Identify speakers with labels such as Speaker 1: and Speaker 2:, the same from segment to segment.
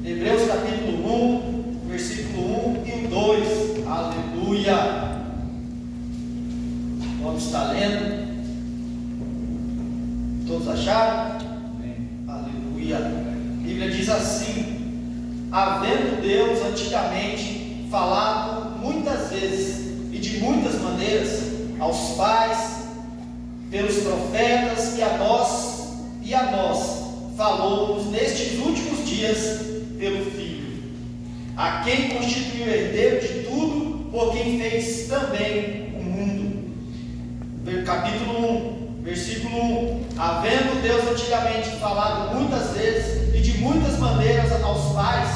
Speaker 1: Hebreus capítulo 1, versículo 1 e o 2. Aleluia. Vamos estar lendo. Todos acharam? Amém. Aleluia. A Bíblia diz assim: havendo Deus antigamente falado muitas vezes e de muitas maneiras aos pais pelos profetas, e a nós falou-nos nestes últimos dias pelo Filho, a quem constituiu herdeiro de tudo, por quem fez também o mundo. Capítulo 1, versículo 1: havendo Deus antigamente falado muitas vezes e de muitas maneiras aos pais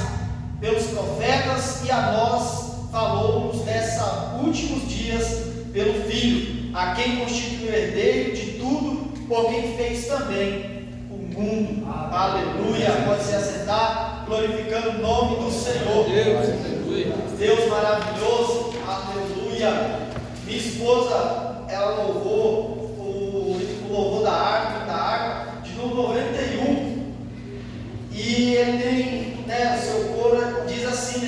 Speaker 1: pelos profetas, e a nós falou-nos nesses últimos dias pelo Filho, a quem constituiu herdeiro de tudo, por quem fez também o mundo. Aleluia. Pode se assentar, glorificando o nome do Senhor. Deus maravilhoso. Aleluia. Minha esposa, ela louvou o louvor da harpa de número 91, e ele tem, o seu coro diz assim,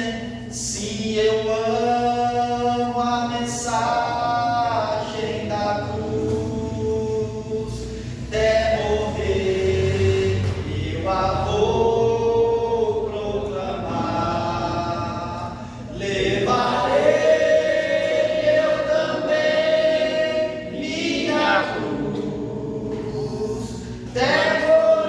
Speaker 1: se eu amo a mensagem da cruz, até morrer eu a vou proclamar, levarei eu também minha cruz, até por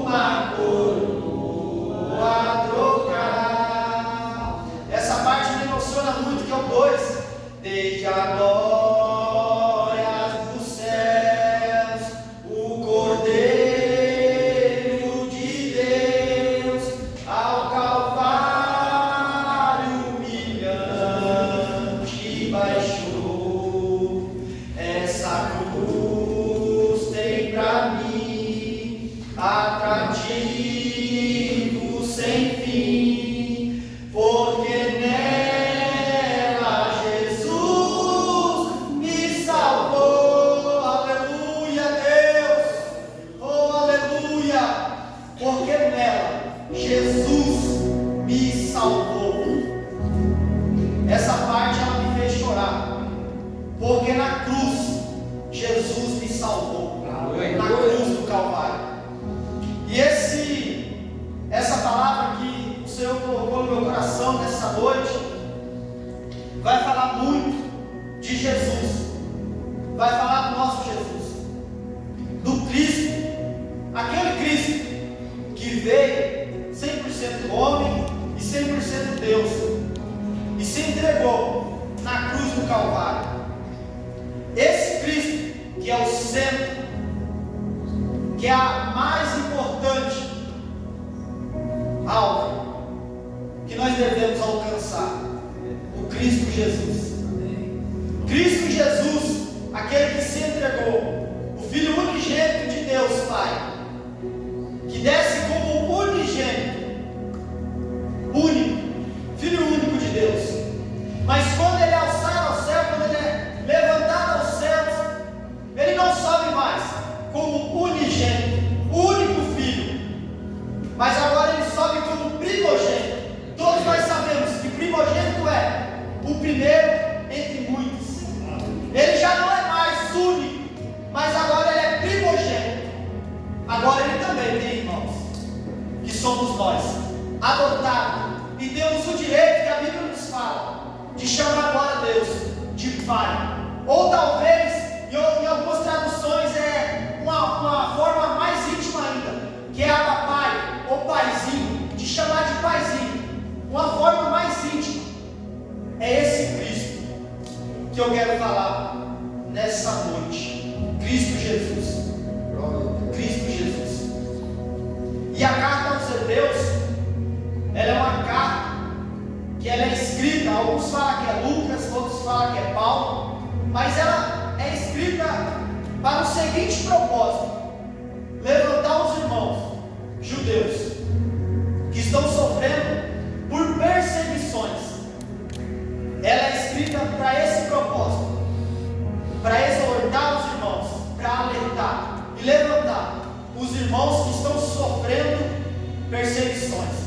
Speaker 1: uma coroa trocar. Essa parte me emociona muito, que é o 2. Desde a glória dos céus, o Cordeiro de Deus ao Calvário humilhante baixou. Essa cruz tem pra mim atrativo sem fim, porque nela Jesus me salvou. Aleluia, Deus. Oh, aleluia. Porque nela Jesus me salvou. Essa parte ela me fez chorar, porque na cruz Jesus me salvou. Na cruz do Calvário. E essa palavra que o Senhor colocou no meu coração nessa noite vai falar muito de Jesus, vai falar do nosso Jesus, do Cristo, aquele Cristo que veio 100% homem e 100% Deus, e se entregou na cruz do Calvário. Esse Cristo que é o centro, que é a mais importante alvo que nós devemos alcançar, o Cristo Jesus. Cristo Jesus, aquele que se entregou, o Filho unigênito de Deus Pai, que desce como unigênito, único, Filho único de Deus. Mas quando ele é alçado ao céu, quando ele é levantado aos céus, ele não sobe mais como unigênito, único Filho, mas agora ele sobe como primogênito. Todos nós sabemos que primogênito é o primeiro entre muitos. Ele já não é mais único, mas agora ele é primogênito. Agora ele também tem irmãos, que somos nós, adotados, e temos o direito que a Bíblia nos fala de chamar agora Deus de Pai. Ou talvez, em algumas traduções, é uma forma mais íntima ainda, que é a Pai ou Paizinho, de chamar de Paizinho, uma forma mais íntima. É esse Cristo que eu quero falar nessa noite. Cristo Jesus. Cristo Jesus. E a carta aos Hebreus, ela é uma carta que ela é escrita, alguns falam que é Lucas, outros falam que é Paulo, mas ela é escrita para o seguinte propósito: levantar os irmãos judeus que estão sofrendo por perseguições. Ela é escrita para esse propósito, para exortar os irmãos, para alertar e levantar os irmãos que estão sofrendo perseguições.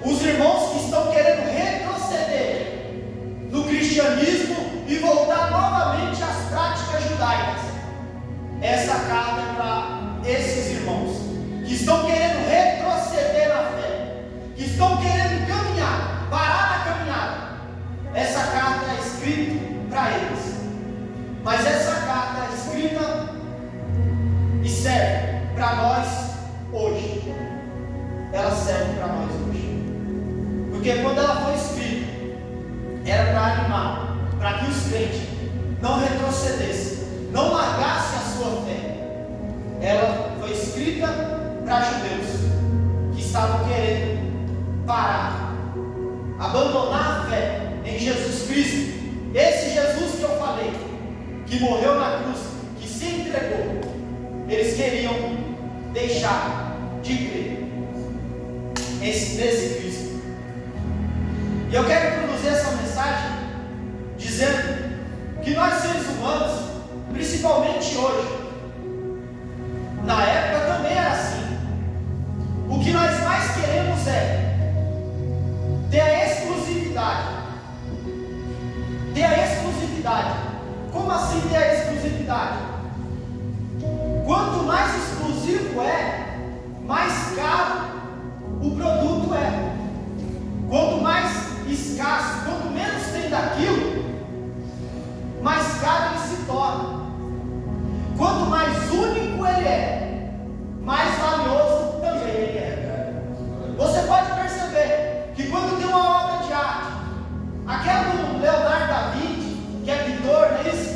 Speaker 1: Os irmãos que estão querendo retroceder no cristianismo e voltar novamente às práticas judaicas. Essa carta é para esses irmãos que estão querendo retroceder na fé, que estão querendo caminhar, parar na caminhada. Essa carta é escrita para eles. Mas essa carta é escrita e serve para nós hoje. Ela serve para nós hoje. Porque quando ela foi escrita, era para animar, para que os crentes não retrocedessem, não largassem a sua fé. Ela foi escrita para judeus que estavam querendo parar, abandonar a fé em Jesus Cristo. Esse Jesus que eu falei, que morreu na cruz, que se entregou, eles queriam deixar de crer nesse Cristo. E eu quero introduzir essa mensagem dizendo que nós seres humanos, principalmente hoje, na época também era assim, o que nós mais queremos é ter a exclusividade. Ter a exclusividade. Como assim ter a exclusividade? Quanto mais exclusivo é, mais caro o produto é. Quanto mais escasso, quanto menos tem daquilo, mais caro ele se torna. Quanto mais único ele é, mais valioso também ele é. Você pode perceber que quando tem uma obra de arte, aquela do Leonardo da Vinci, que é pintor, não é isso?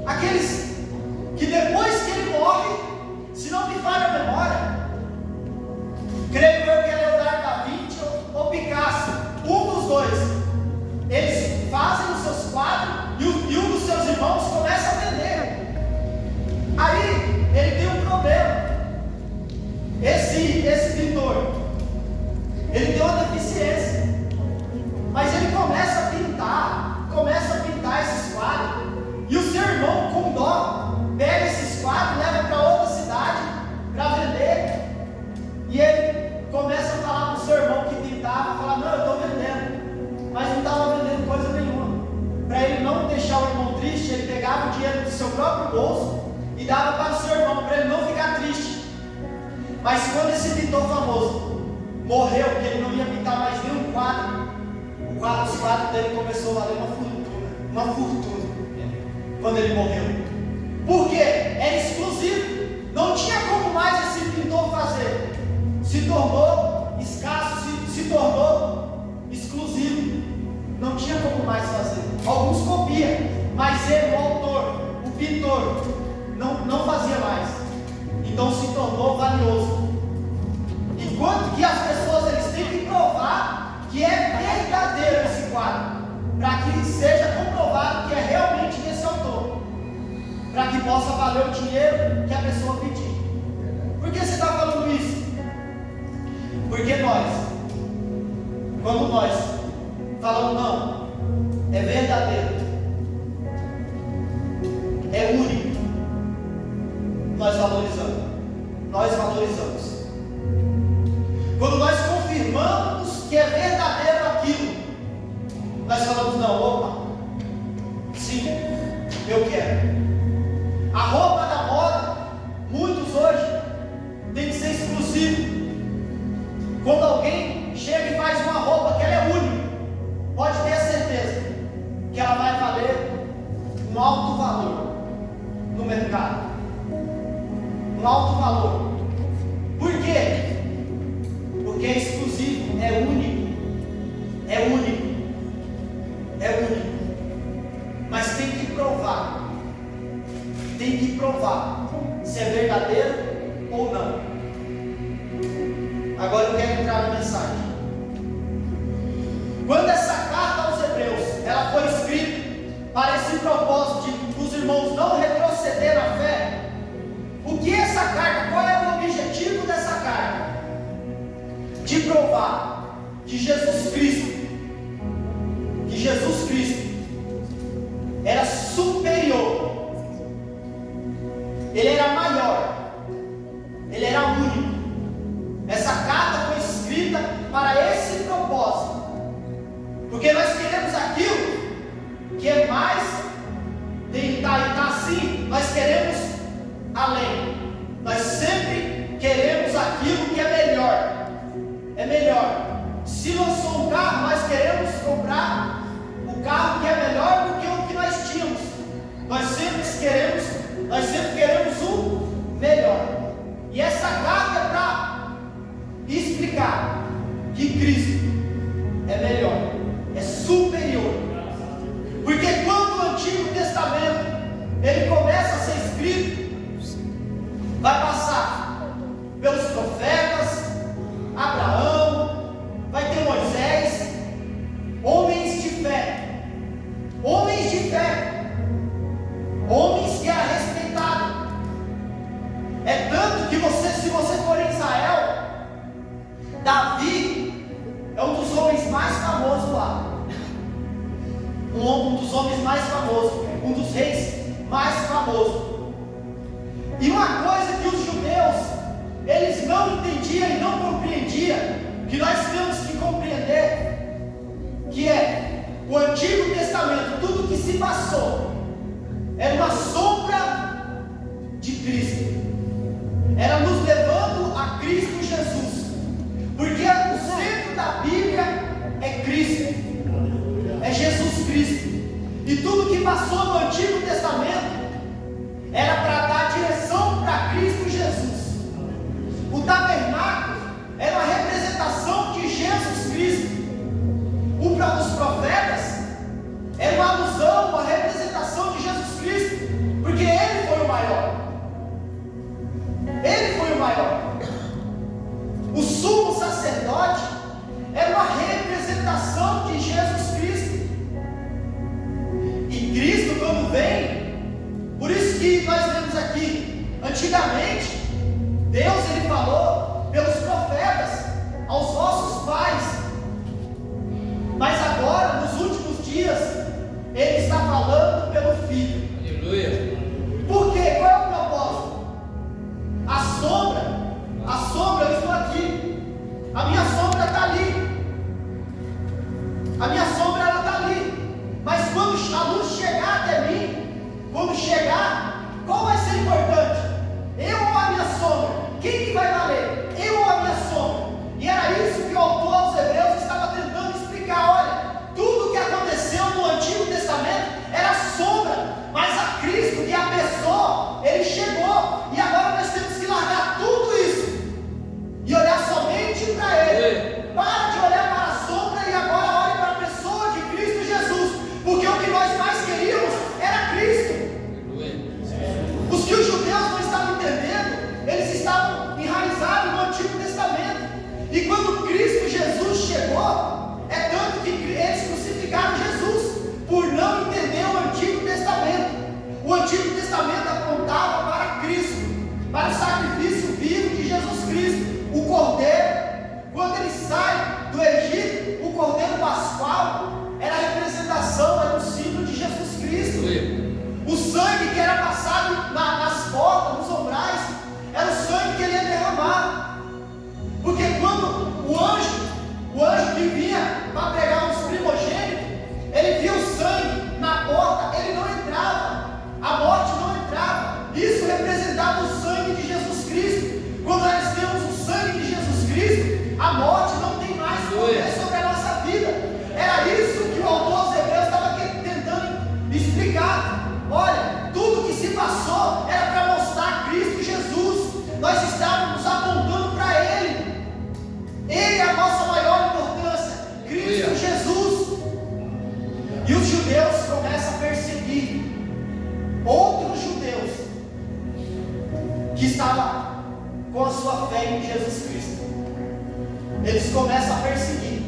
Speaker 1: Aqueles que depois que ele morre, se não me falha a memória, creio eu que é Leonardo da Vinci ou Picasso, um dos dois, eles fazem os seus quadros e um dos seus irmãos começa a vender. Aí ele tem um problema. Esse pintor, ele tem uma deficiência, mas ele começa a pintar esses quadros, e o seu irmão, com dó, pega esses quadros, leva para outra cidade para vender, e ele começa a falar para o seu irmão que pintava, falar: não, eu estou vendendo, mas não estava vendendo coisa nenhuma. Para ele não deixar o irmão triste, ele pegava o dinheiro do seu próprio bolso e dava para o seu irmão, para ele não ficar triste. Mas quando esse pintor famoso morreu, porque ele não ia pintar mais nenhum quadro, os quadros dele começou a valer uma fortuna, quando ele morreu. Por quê? Era exclusivo, não tinha como mais esse pintor fazer. Se tornou escasso, se tornou exclusivo, não tinha como mais fazer. Alguns copiam, mas ele, o autor, o pintor, não fazia mais. Então se tornou valioso. Enquanto que as pessoas, eles têm que provar que é verdadeiro esse quadro, para que seja comprovado que é realmente desse autor, para que possa valer o dinheiro que a pessoa pedir. Por que você está falando isso? Porque quando nós falamos não, é verdadeiro, é único, nós valorizamos. Quando nós confirmamos que é verdadeiro aquilo, nós falamos: não, opa, sim, eu quero. A roupa da moda, muitos hoje, tem que ser exclusivo. Quando alguém chega e faz uma roupa que ela é única, pode ter certeza que ela vai valer um alto valor no mercado. Um alto valor. Por quê? Porque é exclusivo, é único. É único. É único. Mas tem que provar. Tem que provar se é verdadeiro ou não. Agora eu quero entrar na mensagem. Quando essa carta aos Hebreus, ela foi escrita para esse propósito de os irmãos não retroceder na fé, o que é essa carta? Qual é o objetivo dessa carta? De provar que Jesus Cristo era superior, ele era maior, ele era único. Essa carta foi Cristo é melhor, é superior. Porque quando o Antigo Testamento ele começa a ser escrito, vai passar pelos profetas, Abraão, vai ter Moisés, homens de fé, homens que eram respeitados. É tanto que se você for em Israel, Davi é um dos homens mais famosos lá, um dos homens mais famosos, um dos reis mais famosos. E uma coisa que os judeus eles não entendiam e não compreendiam, que nós temos que compreender, que é o Antigo Testamento, tudo que se passou era uma sombra de Cristo, era nos levando a Cristo Jesus, porque o centro da Bíblia é Cristo, é Jesus Cristo. E tudo que passou no Antigo Testamento era para dar direção para Cristo Jesus. O tabernáculo era uma representação de Jesus Cristo. Os profetas eram uma alusão, uma representação de Jesus Cristo, porque Ele foi o maior. Ele foi o maior. O sumo sacerdote era uma representação de Jesus Cristo. E Cristo, quando vem, por isso que nós vemos aqui, antigamente, Deus ele falou pelos profetas aos nossos pais, mas agora, nos últimos dias, Ele está falando pelo Filho.
Speaker 2: Aleluia.
Speaker 1: Por quê? Qual é o propósito? A sombra, eu estou aqui, a minha sombra está ali, a minha sombra ela está ali, mas quando a luz chegar até mim, quando chegar, qual vai ser importante? Eu ou a minha sombra? Quem que vai valer? Eu ou a minha sombra? E era isso que o autor aos Hebreus estava tentando explicar. Olha, tudo que aconteceu no Antigo Testamento era sombra, mas a Cristo, que é a pessoa, Ele chegou, e agora nós temos que largar tudo isso e olhar somente para Ele. Para de olhar para a sombra e agora olhe para a pessoa de Cristo Jesus, porque o que nós mais queríamos era Cristo. Os que os judeus não estavam entendendo, eles estavam enraizados no Antigo Testamento, e quando Cristo Jesus chegou, é tanto que eles crucificaram Jesus por não entender o Antigo Testamento. O Antigo Testamento apontava para Cristo, para o sacrifício vivo de Jesus Cristo, o Cordeiro. Quando ele sai do Egito, o Cordeiro Pascual era a representação, era o símbolo de Jesus Cristo. O sangue que era passado nas portas, nos umbrais, era o sangue que ele ia derramar. Porque quando o anjo que vinha para pegar os primogênitos, ele via o sangue na porta, ele não entrava, a morte não entrava. Isso representava o sangue de Jesus Cristo. Quando nós temos o sangue de Jesus Cristo, a morte não tem mais poder sobre a nossa vida. Era isso que o autor aos Hebreus estava tentando explicar. Olha, tudo que se passou era para mostrar Cristo Jesus. Nós estávamos apontando para Ele. Ele é a nossa maior importância, Cristo Jesus. E os judeus começam a perseguir outros judeus que estavam com a sua fé em Jesus Cristo. Eles começam a perseguir,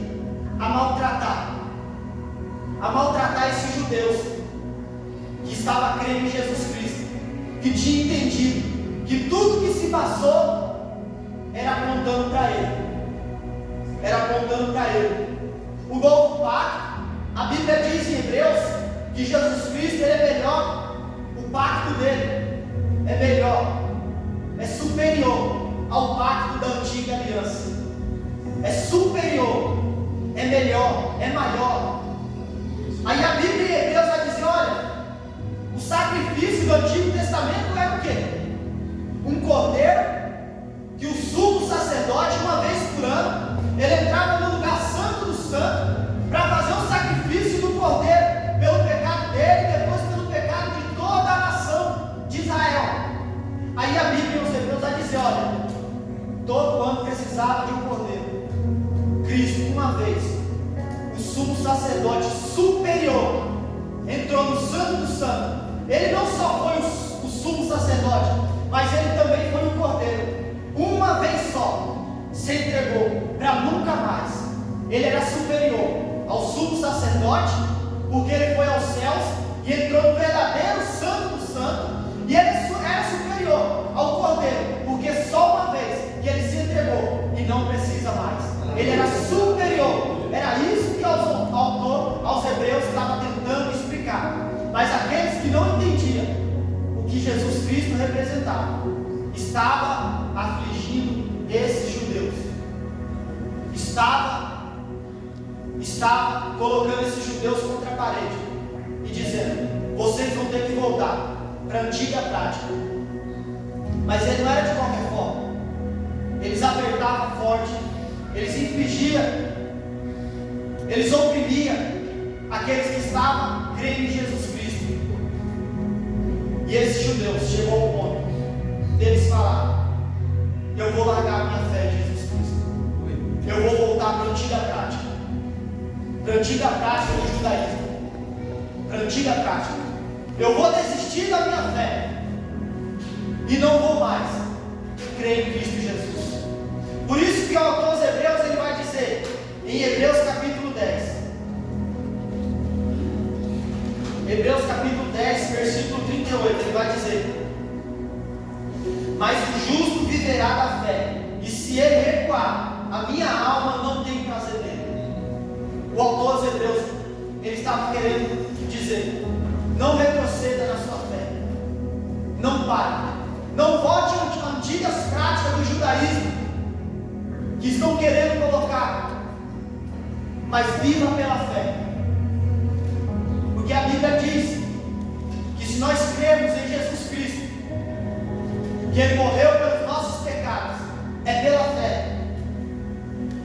Speaker 1: a maltratar esses judeus que estavam crendo em Jesus Cristo, que tinham entendido que tudo que se passou era apontando para Ele. Era apontando para Ele. O novo pacto, a Bíblia diz em Hebreus que Jesus Cristo ele é melhor, o pacto dele é melhor, é superior ao pacto da antiga aliança, é superior, é melhor, é maior. Aí a Bíblia em Hebreus vai dizer: olha, o sacrifício do Antigo Testamento era o quê? Um cordeiro que o sumo sacerdote, uma vez por ano, ele entrava no lugar santo do santo para fazer o sacrifício do cordeiro pelo pecado dele e depois pelo pecado de toda a nação de Israel. Aí a Bíblia, os Hebreus, vai dizer: olha, todo ano precisava de um cordeiro. Cristo, uma vez, o sumo sacerdote superior, entrou no Santo do Santo, ele não só foi o sumo sacerdote, mas ele também foi o Cordeiro. Uma vez só se entregou para nunca mais. Ele era superior ao sumo sacerdote, porque ele foi aos céus e entrou no verdadeiro Santo do Santo. E ele era superior ao Cordeiro, porque só uma vez que ele se entregou e não precisa mais. Ele era superior. Era isso que o autor aos Hebreus estava tentando explicar. Mas aqueles que não entendiam o que Jesus Cristo representava, estava afligindo esses judeus, estava colocando esses judeus contra a parede e dizendo: vocês vão ter que voltar para a antiga prática. Mas ele não era de qualquer forma. Eles apertavam forte, eles infligiam, eles oprimiam aqueles que estavam crendo em Jesus Cristo. E esses judeus chegou ao ponto deles falar: eu vou largar a minha fé em Jesus Cristo, eu vou voltar para a antiga prática, do judaísmo, para a antiga prática. Eu vou desistir da minha fé e não vou mais crer em Cristo Jesus. Por isso que o autor aos Hebreus ele vai dizer em Hebreus capítulo 10, Hebreus capítulo 10, versículo 38, ele vai dizer: mas o justo viverá da fé, e se ele recuar, a minha alma não tem prazer nele. O autor aos Hebreus ele estava querendo dizer: não retroceda na sua fé, não pare, não volte às antigas práticas do judaísmo que estão querendo colocar, mas viva pela fé, porque a Bíblia diz que se nós cremos em Jesus Cristo, que Ele morreu pelos nossos pecados, é pela fé,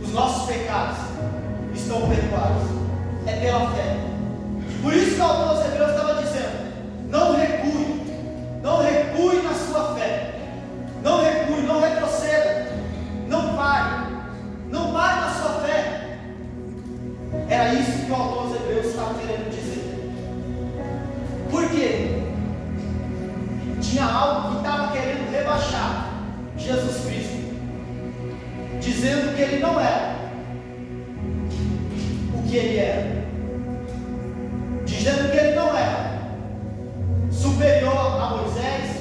Speaker 1: os nossos pecados estão perdoados, é pela fé. Por isso que o autor aos Hebreus estava dizendo: não recue na sua fé, não recue, não retroceda, não pare na sua fé. Era isso que o autor aos Hebreus estava querendo dizer. Por quê? Tinha algo que estava querendo rebaixar Jesus Cristo, dizendo que Ele não era o que Ele era, dizendo que Ele não era superior a Moisés,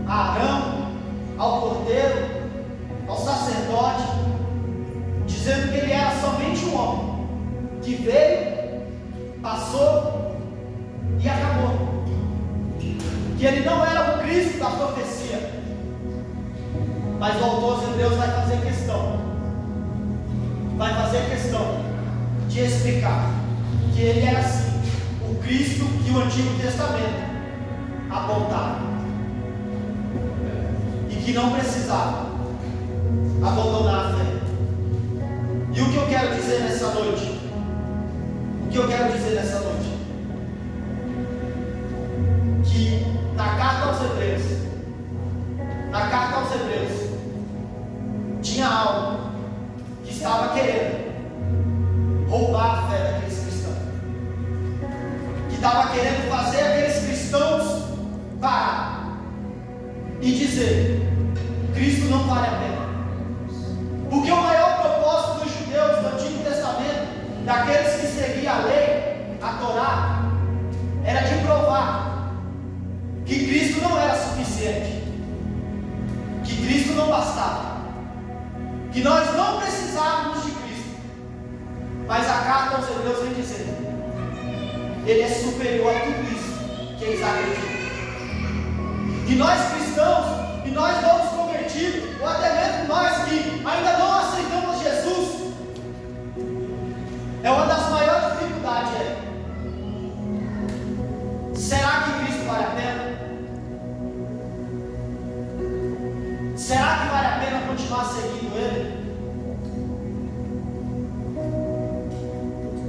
Speaker 1: a Arão, ao Cordeiro, ao sacerdote, dizendo que Ele era somente um homem que veio, passou e acabou, que Ele não era o Cristo da profecia. Mas o autor aos Hebreus vai fazer questão de explicar que Ele era sim o Cristo que o Antigo Testamento apontava, e que não precisava abandonar a fé. E o que eu quero dizer nessa noite? Que na carta aos Hebreus tinha algo que estava querendo roubar a fé daqueles cristãos, que estava querendo fazer aqueles cristãos parar e dizer: Cristo não vale a pena. Porque o maior propósito dos judeus do Antigo Testamento, daqueles que seguiam a lei, a Torá, era de provar que Cristo não era suficiente, que Cristo não bastava, que nós não precisávamos de Cristo. Mas a carta aos Hebreus vem dizer: Ele é superior a tudo isso que eles acreditam. E nós cristãos, e nós novos convertidos, ou até mesmo nós que ainda não aceitamos Jesus, é uma das maiores dificuldades. Será que Cristo vale a pena? Será que vale a pena continuar seguindo Ele?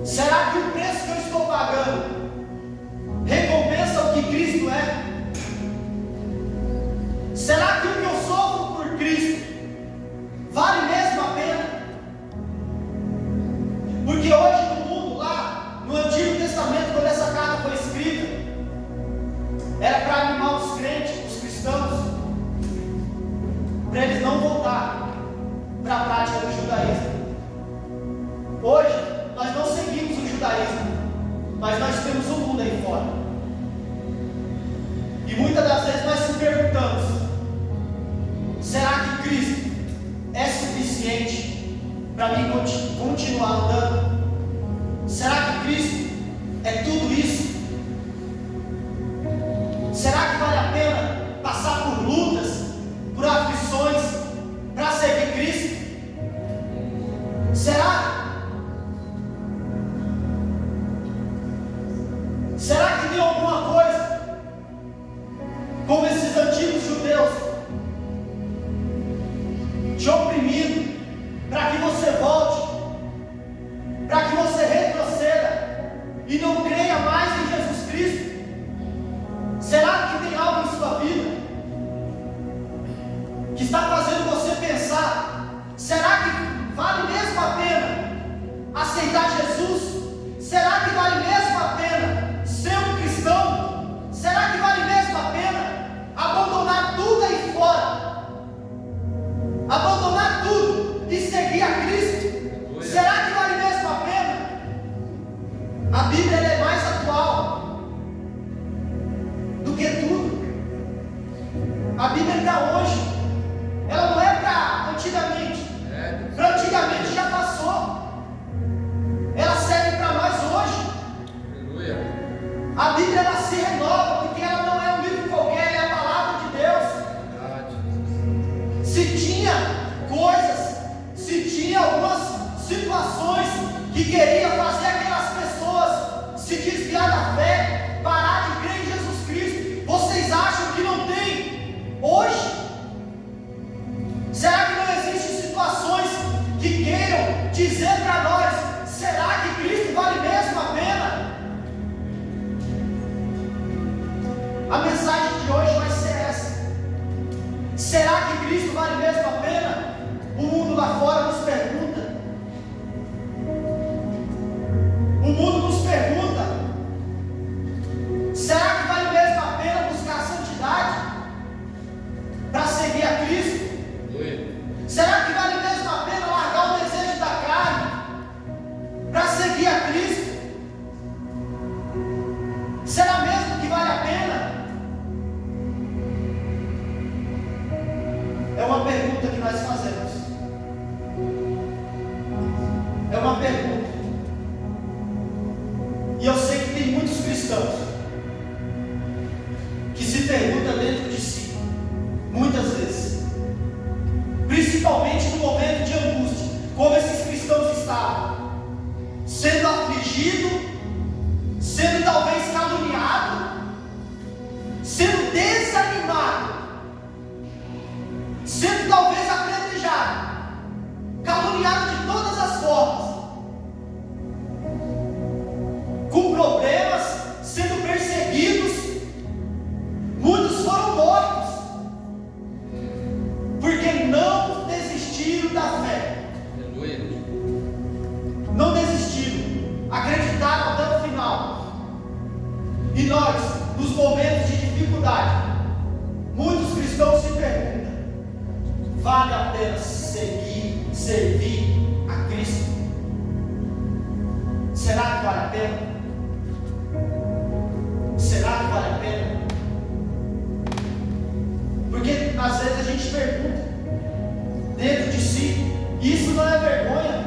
Speaker 1: Será que o preço que eu estou pagando recompensa o que Cristo é? Será que o que eu sofro por Cristo vale para mim continuar andando? Será que Cristo é tudo isso? Será que vale a pena passar por lutas, por aflições, para seguir Cristo? Será? Será que tem alguma coisa, como esses antigos judeus, te oprimindo, para que você volte, para que você retroceda e não creia mais em Jesus Cristo? Será que tem algo em sua vida que está fazendo você pensar: será que vale mesmo a pena aceitar Jesus? Será que vale mesmo a pena ser um cristão? Será que vale mesmo a pena abandonar tudo aí fora? Abandonar tudo e seguir a Cristo? Será que vale mesmo a pena? A Bíblia ela é mais atual do que tudo. A Bíblia é para hoje. Ela não é para antigamente. Para antigamente já passou. Ela serve para nós hoje. Aleluia. A Bíblia ela se renova, porque ela não é um livro qualquer, ela é a palavra de Deus. Se tinha coisas, se tinha algumas situações que queria fazer aquelas pessoas se desviar da fé, parar de crer em Jesus Cristo, vocês acham que não tem hoje? Será que não existem situações que queiram dizer para nós: será que Cristo vale mesmo a pena? A mensagem de hoje vai ser essa. Será que Cristo vale mesmo a pena? O mundo lá fora nos pergunta. O mundo nos pergunta: será que vale mesmo a pena buscar a santidade para seguir a Cristo? Será que vale mesmo a pena largar o desejo da carne para seguir a Cristo? Será mesmo que vale a pena? É uma pergunta que nós fazemos. É uma pergunta. E eu sei que tem muitos cristãos que se perguntam dentro de si, muitas vezes, principalmente no momento de angústia, como esses cristãos estavam, sendo afligido, sendo talvez caluniado, sendo desanimado, sendo talvez apedrejado, caluniado de todas as formas, com problemas, sendo perseguidos, muitos foram mortos, porque não desistiram da fé. Não desistiram, acreditaram até o final. E nós, nos momentos de dificuldade, muitos cristãos se perguntam: vale a pena servir a Cristo? Será que vale a pena? Será que vale a pena? Porque às vezes a gente pergunta dentro de si. Isso não é vergonha.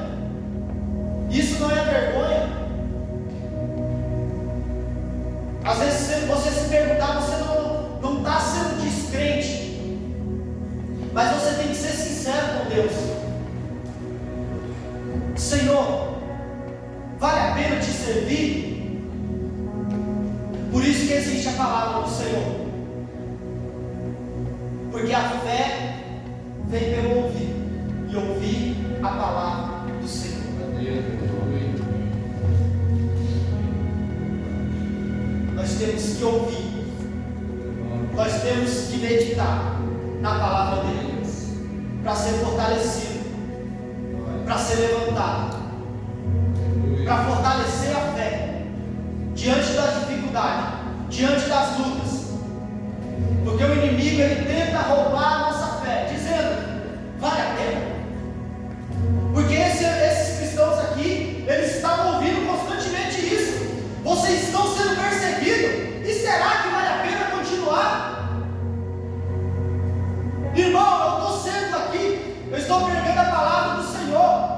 Speaker 1: Isso não é vergonha. Às vezes você se perguntar, você não está sendo descrente, mas você tem que ser sincero com Deus. Senhor, vale a pena te servir? Por isso que existe a palavra do Senhor, porque a fé vem pelo ouvir, e ouvir a palavra do Senhor. Nós temos que ouvir, nós temos que meditar na palavra de Deus, para ser fortalecido, para ser levantado, para fortalecer a fé diante das dificuldades, diante das lutas, porque o inimigo ele tenta roubar a nossa fé, dizendo: vale a pena, porque esses cristãos aqui, eles estavam ouvindo constantemente isso: vocês estão sendo perseguidos, e será que vale a pena continuar? Irmão, eu estou sendo aqui, eu estou pregando a palavra do Senhor,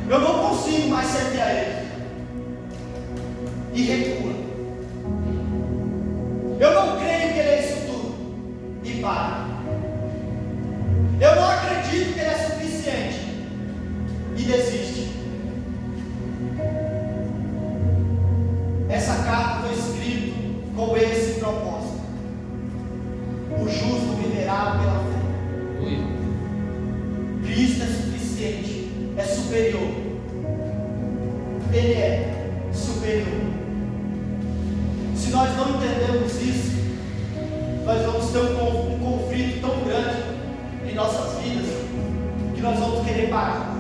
Speaker 1: Eu não consigo mais servir a Ele. E recua. Eu não creio que Ele é isso tudo. E para. Eu não acredito que Ele é suficiente. E desiste. Essa carta foi escrita com esse propósito: o justo viverá pela fé. Cristo é suficiente, é superior. Ele é superior. Se nós não entendemos isso, nós vamos ter um conflito tão grande em nossas vidas que nós vamos querer parar,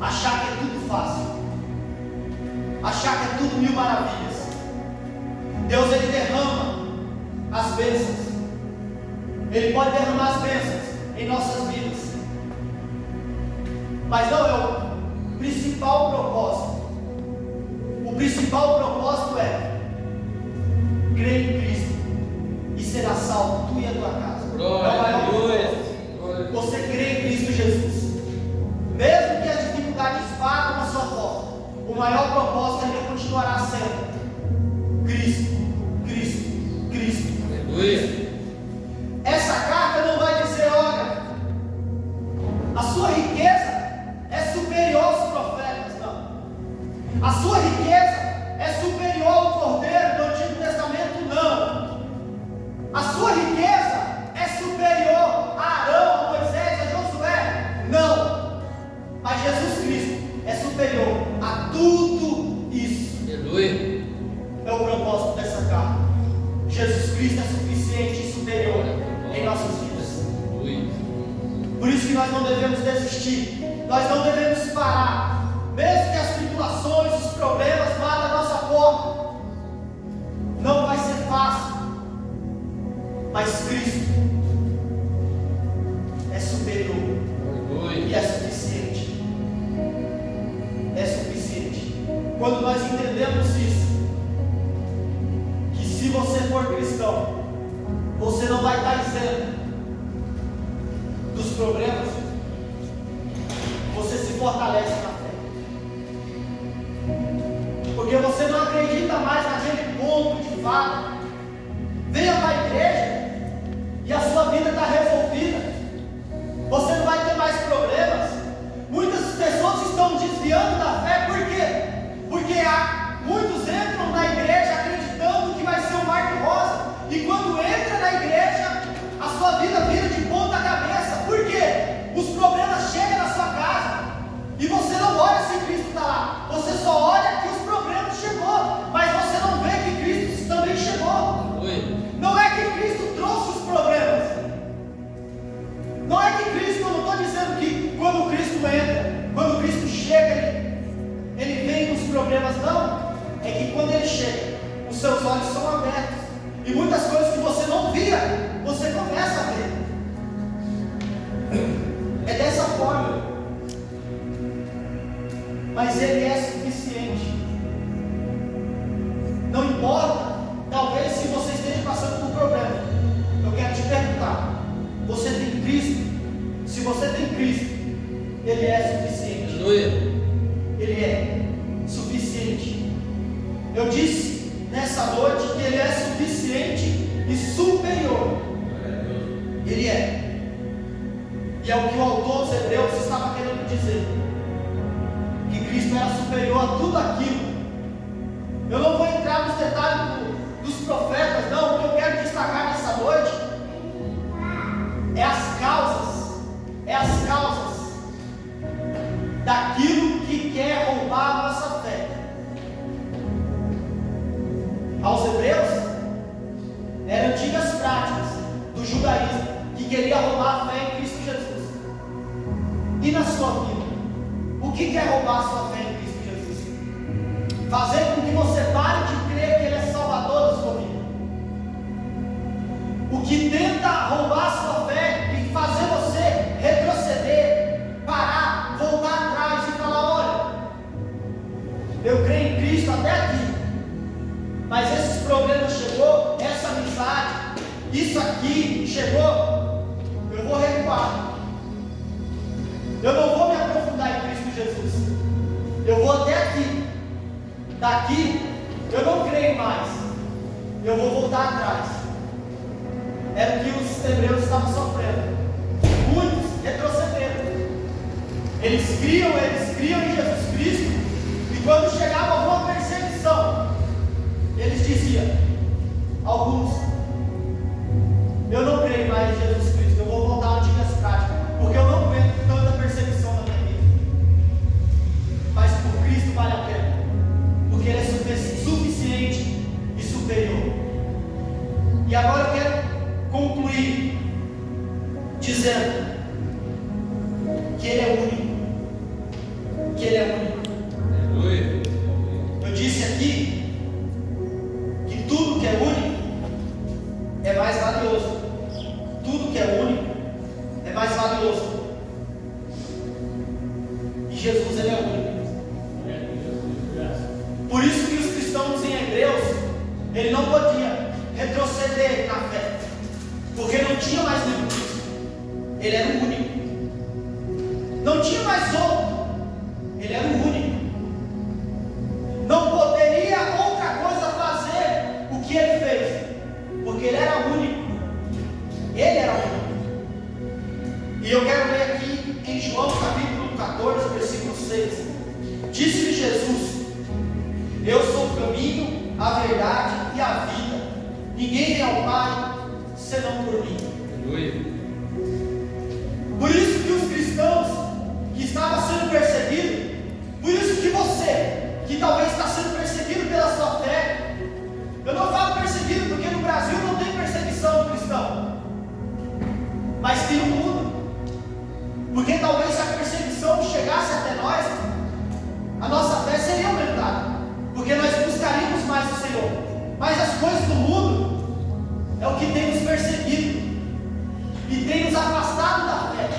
Speaker 1: achar que é tudo fácil, achar que é tudo mil maravilhas. Deus, Ele derrama as bênçãos. Ele pode derramar as bênçãos em nossas vidas, mas não é o principal propósito. O principal propósito é crer em Cristo e será salvo tu e a tua casa. Você crê em Cristo Jesus, mesmo que as dificuldades batam na sua porta, o maior propósito ainda continuará sendo Cristo, Cristo, Cristo.
Speaker 2: Aleluia.
Speaker 1: Essa carta não vai dizer: olha, a sua riqueza é superior aos profetas. Não. A sua riqueza é superior ao Cordeiro do Antigo Testamento. Não. A sua riqueza é superior a Arão, a Moisés, a Josué. Não. Mas Jesus Cristo é superior a tudo isso.
Speaker 2: Aleluia.
Speaker 1: É o propósito dessa carta. Jesus Cristo é suficiente e superior em nossas vidas. Por isso que nós não devemos desistir, nós não devemos parar, mesmo que as tribulações, os problemas batam a nossa porta. Não vai ser fácil, mas Cristo é superior e é suficiente. É suficiente. Quando nós entendemos isso, que se você for cristão, você não vai estar isento dos problemas, você se fortalece na fé, porque você não acredita mais naquele conto de fada. Venha para a igreja e a sua vida está resolvida, você não vai ter mais problemas. Muitas pessoas estão desviando da fé, por quê? Porque muitos entram na igreja acreditando que vai ser um mar de rosa, e quando entra na igreja, a sua vida vira de ponta cabeça. Por quê? Os problemas chegam na sua casa e você não olha se Cristo está lá, você só olha que os problemas chegou, mas você não vê que Cristo também chegou. Não é que Cristo trouxe os problemas, não é que Cristo, eu não estou dizendo que quando Cristo entra, quando Cristo chega, ele vem com os problemas, não. É que quando ele chega, os seus olhos são abertos e muitas coisas que você não via, você começa a ver. É dessa forma. Mas Ele é suficiente. Não importa, talvez, se você esteja passando por um problema. Eu quero te perguntar: você tem Cristo? Se você tem Cristo, Ele é suficiente.
Speaker 2: Aleluia.
Speaker 1: Ele é suficiente. Eu disse nessa noite que Ele é suficiente e superior. Ele é. E é o que o autor dos Hebreus estava querendo dizer, que Cristo era superior a tudo aquilo. Eu não vou entrar nos detalhes dos profetas, não. O que eu quero destacar nessa noite é as causas daquilo que quer roubar a nossa fé. Aos Hebreus eram antigas práticas do judaísmo que queria roubar a fé em Cristo Jesus. E na sua vida, o que quer roubar a sua fé em Cristo Jesus? Fazer com que você pare de crer que Ele é Salvador da sua vida. O que tenta roubar a sua fé e fazer você retroceder, parar, voltar atrás e falar: olha, eu creio em Cristo até aqui, mas esses problemas chegou, essa amizade, isso aqui chegou, eu vou recuar. Eu não vou me aprofundar em Cristo eu vou até aqui, daqui eu não creio mais, eu vou voltar atrás. Era o que os hebreus estavam sofrendo. Muitos retrocederam. Eles criam em Jesus Cristo, e quando chegava alguma perseguição, eles diziam, alguns, eu não creio mais em Jesus Cristo, eu vou voltar às antigas práticas, porque eu não aguento tanta perseguição na minha vida. Mas por Cristo vale a pena, porque Ele é suficiente e superior. E agora eu quero concluir dizendo que Ele é único. Que Ele é único. Eu disse aqui que tudo que é único é mais valioso. Tudo que é único é mais valioso. E Jesus, Ele é único. Por isso que os cristãos em Hebreus, ele não podia retroceder na fé, porque não tinha mais nenhum Cristo. Ele era o único. Não tinha mais outro. Ele era o único. Não poderia outra coisa fazer o que Ele fez, porque Ele era único. Ele era único. E eu quero ler aqui em João capítulo 14, versículo 6. Disse-lhe Jesus: eu sou o caminho, a verdade e a vida. Ninguém vem ao Pai senão por mim. Por isso que os cristãos que estavam sendo perseguidos, por isso que você, que talvez está sendo perseguido pela sua fé, eu não falo perseguido porque no Brasil não tem perseguição do cristão, mas tem no mundo, porque talvez se a perseguição chegasse até nós, a nossa fé seria aumentada, porque nós buscaríamos mais o Senhor. Mas as coisas do mundo é o que tem nos perseguido e tem nos afastado da fé.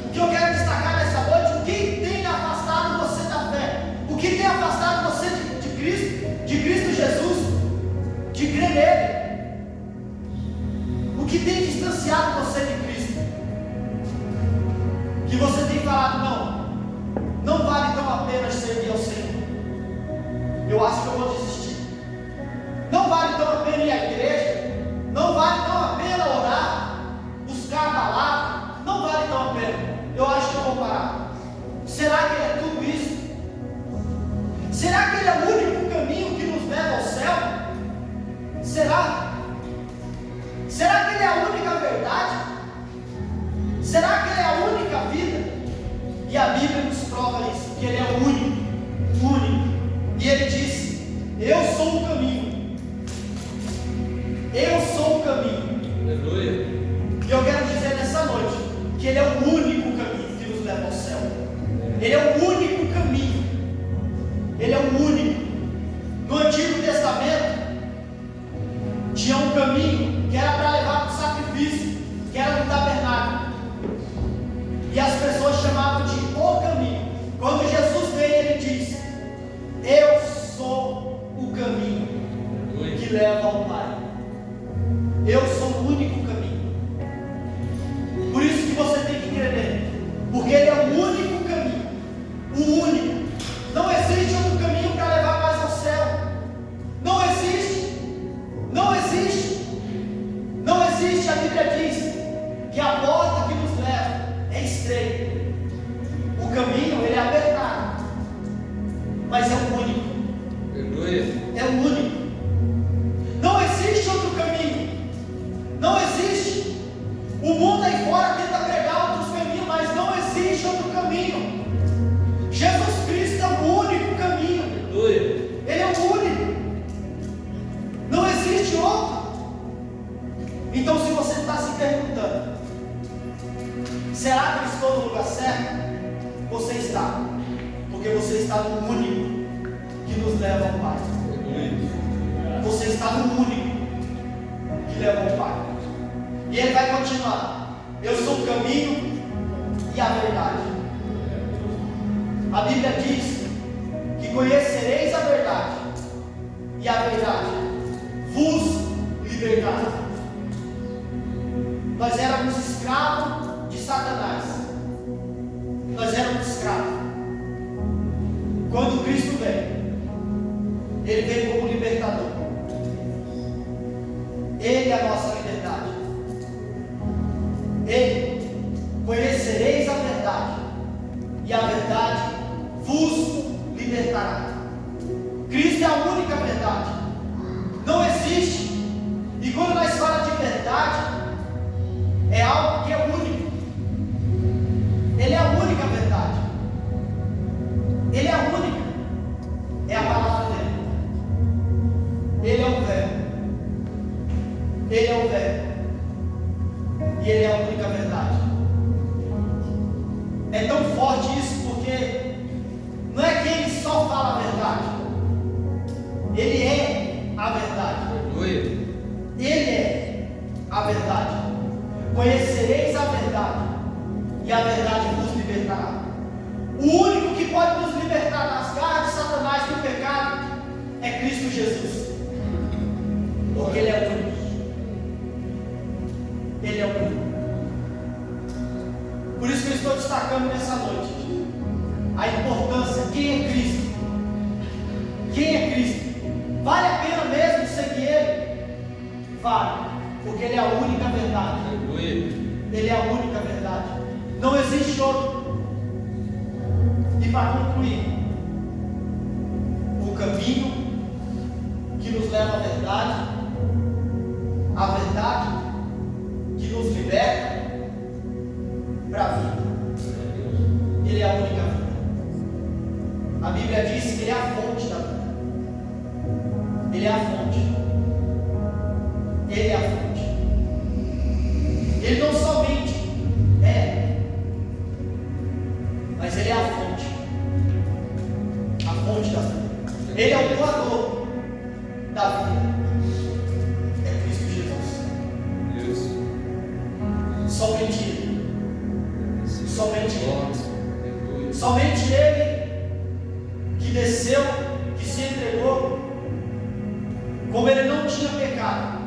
Speaker 1: O que eu quero destacar nessa noite, o que tem afastado você da fé, o que tem afastado você de Cristo Jesus, de crer nele, o que tem distanciado você de Cristo, que você tem falado, não vale tão a pena servir ao Senhor, eu acho que eu vou desistir, não vale tão a pena ir à igreja, não vale tão a pena orar, buscar a palavra, não vale tão a pena, eu acho que eu vou parar. Será que Ele é tudo isso? Será que Ele é o único caminho que nos leva ao céu? Será? Será que Ele é a única verdade? Será que Ele é a única vida? E a Bíblia nos prova isso, que Ele é o único. E Ele disse: eu sou o caminho. Eu sou o caminho. Aleluia. E eu quero dizer nessa noite que Ele é o único caminho que nos leva ao céu. Ele é o único caminho. Ele é o único. No Antigo Testamento tinha um caminho que era para levar para o sacrifício, que era no tabernáculo. E as pessoas chamavam de o caminho. Quando Jesus veio, Ele disse: eu sou o caminho que leva ao Pai. Eu sou o único caminho. Por isso que você tem que crer nele, porque Ele é o único caminho. O único. Não existe outro caminho para levar mais ao céu. Não existe. Não existe. Não existe. A Bíblia diz que a porta que nos leva é estreita. O caminho, ele é apertado, mas é o único. É o único. Não existe outro caminho. Não existe. O mundo aí fora tenta pregar outros caminhos, mas não existe outro caminho. Jesus Cristo é o único caminho. Ele é o único. Não existe outro. Então, se você está se perguntando, será que eu estou no lugar certo? Você está, porque você está no único que nos leva ao Pai. Você está no único que leva ao Pai. E Ele vai continuar: eu sou o caminho e a verdade. A Bíblia diz que conhecereis a verdade, e a verdade vos libertará. Nós éramos escravos de Satanás. Nós éramos escravos. Quando Cristo veio, Ele veio como libertador. Ele é a nossa liberdade. Ele, conhecereis a verdade, e a verdade vos libertará. Cristo é a única verdade. Não existe. E quando nós falamos de verdade, é algo que é único. Ele é a única verdade. Ele é a única. É a palavra dele. Ele é o Verbo. Ele é o Verbo. E Ele é a única verdade. É tão forte isso porque não é que Ele só fala a verdade. Ele é a verdade. Ele é a verdade. Conhecereis a verdade, e a verdade vos libertará. O único que pode nos libertar das garras de Satanás e do pecado é Cristo Jesus. Porque Ele é único. Ele é único. Por isso que eu estou destacando nessa noite a importância. Quem é Cristo? Quem é Cristo? Vale a pena mesmo seguir Ele? Vale, porque Ele é a única verdade. Ele é a única verdade. Não existe outro. E para concluir, o caminho que nos leva à verdade, a verdade que nos liberta para a vida. Ele é a única vida. A Bíblia diz que Ele é a fonte da vida. Ele é a fonte. Ele é a fonte. Ele não somente é, mas Ele é a fonte. A fonte da vida. Ele é o doador da vida. É Cristo Jesus. Somente Ele. Somente Ele. Somente Ele que desceu, que se entregou. Como Ele não tinha pecado,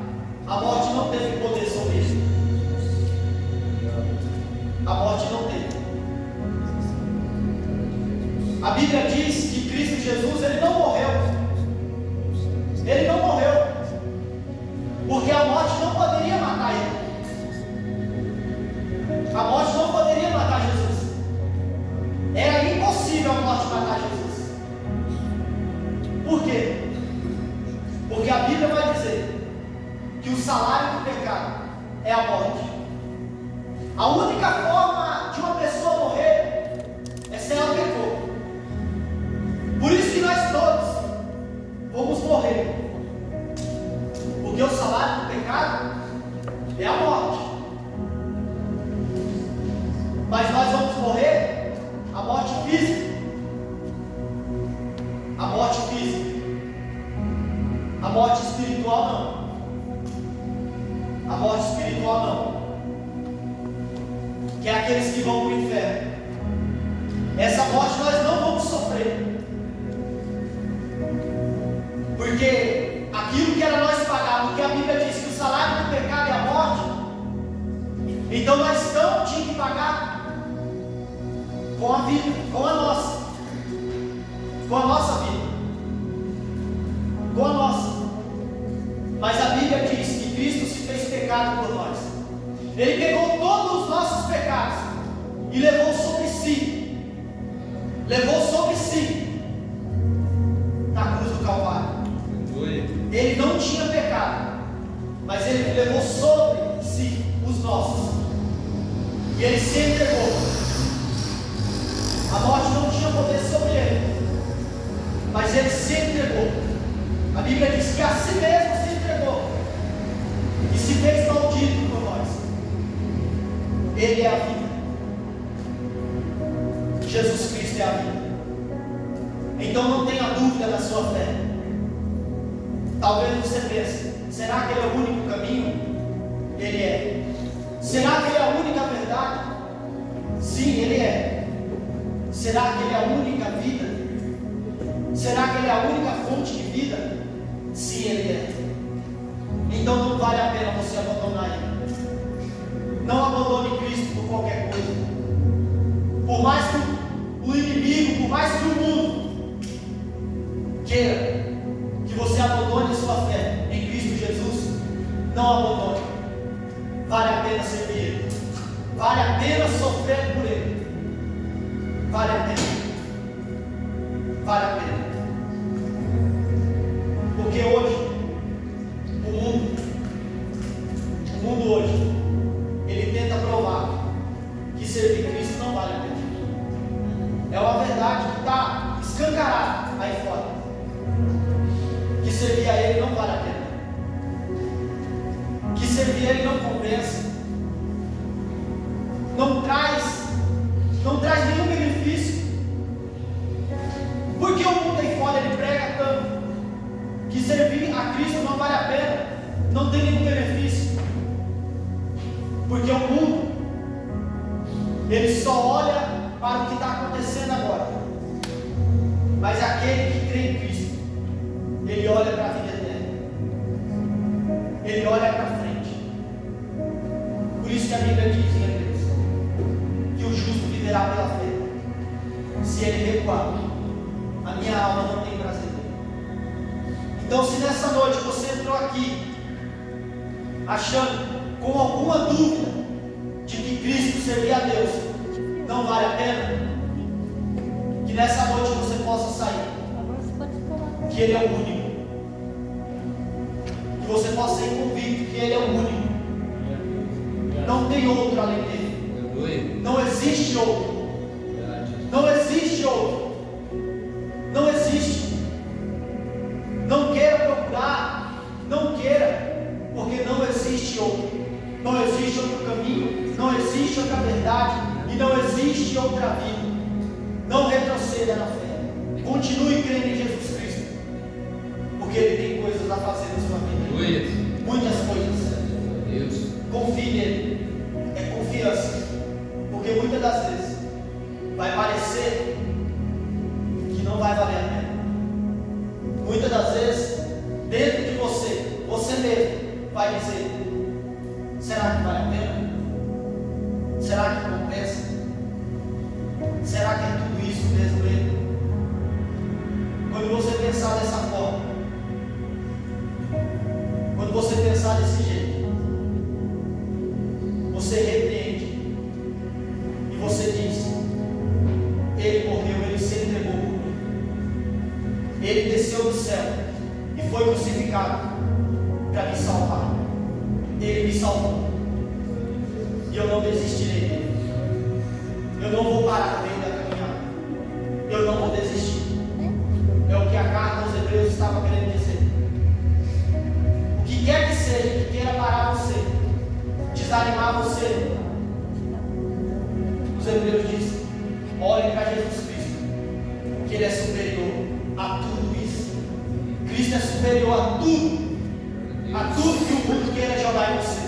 Speaker 1: a morte não teve poder sobre Ele. A morte não teve. A Bíblia diz que Cristo Jesus, Ele não morreu. Ele não morreu. Porque a morte não poderia matar Ele. A morte não poderia matar Jesus. Era impossível a morte matar Jesus. Por quê? Porque a Bíblia vai dizer que o salário do pecado é a morte. A única forma de uma pessoa morrer é se ela pecou. Por isso que nós todos vamos morrer. Porque o salário do pecado é a morte. Mas nós vamos morrer a morte física. A morte física. A morte espiritual não. A morte espiritual não. Que é aqueles que vão para o inferno. Essa morte nós não vamos sofrer. Porque aquilo que era nós pagar, porque a Bíblia diz que o salário do pecado é a morte. Então nós não tínhamos que pagar com a vida, com a nossa. Com a nossa vida. Com a nossa. Mas a Bíblia diz que Cristo se fez pecado por nós. Ele pegou todos os nossos pecados e levou sobre si. Levou sobre si na cruz do Calvário. Ele não tinha pecado, mas Ele levou sobre si os nossos. E Ele se entregou. A morte não tinha poder sobre Ele, mas Ele se entregou. A Bíblia diz que a si mesmo se entregou e se fez maldito por nós. Ele é a vida. Jesus Cristo é a vida. Então não tenha dúvida na sua fé. Talvez você pense: será que Ele é o único caminho? Ele é. Será que Ele é a única verdade? Sim, Ele é. Será que Ele é a única vida? Será que Ele é a única fonte de vida? Sim, Ele é. Então não vale a pena você abandonar Ele. Não abandone Cristo por qualquer coisa. Por mais que o inimigo, por mais que o mundo queira que você abandone a sua fé em Cristo Jesus, não abandone. Vale a pena servir Ele, vale a pena sofrer por Ele, vale a pena, vale a pena. Porque hoje, o mundo hoje, ele tenta provar que servir Cristo não vale a pena. É uma verdade que está escancarada aí fora, que servir a Ele não vale a pena, que servir a Ele não compensa, não traz nenhum benefício. Porque o mundo aí fora ele prega tanto que servir a Cristo não vale a pena, não tem nenhum benefício. Porque o mundo ele só olha para o que está acontecendo agora, mas aquele que crê em Cristo, ele olha para a vida eterna, ele olha para frente. Por isso que a Bíblia diz em Hebreus que o justo viverá pela fé. Se ele recuar, a minha alma não tem prazer nele. Então, se nessa noite você entrou aqui achando, com alguma dúvida, de que Cristo servir a Deus não vale a pena, que nessa noite você possa sair, que Ele é o único, que você possa ser convicto que Ele é o único, não tem outro além dele, não existe outro, não existe outro, não existe. Não queira procurar, não queira, porque não existe outro, não existe outro caminho, não existe outra verdade e não existe outra vida. Não retroceda na fé, continue crendo em Jesus Cristo, porque Ele tem coisas a fazer na sua vida, muitas coisas. Confie nele, é confiança, porque muitas das vezes vai parecer que não vai valer a pena. Muitas das vezes, dentro de você, você mesmo vai dizer: será que vale a pena? Será que compensa? Será que é tudo isso mesmo mesmo? Quando você pensar dessa forma, quando você pensar desse jeito, você repreende e você diz: Ele morreu, Ele se entregou por mim. Ele desceu do céu e foi crucificado para me salvar. Ele me salvou e eu não desistirei dele. Eu não vou parar no meio da caminhada. Eu não vou desistir. É o que a carta aos Hebreus estava querendo dizer. O que quer que seja que queira parar você, desanimar você, os Hebreus dizem: olhe para Jesus Cristo, que Ele é superior a tudo isso. Cristo é superior a tudo que o mundo queira jogar em você.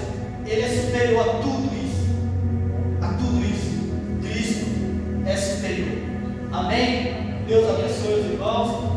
Speaker 1: Ele é superior a tudo isso, a tudo isso. Cristo é superior. Amém? Deus abençoe os irmãos.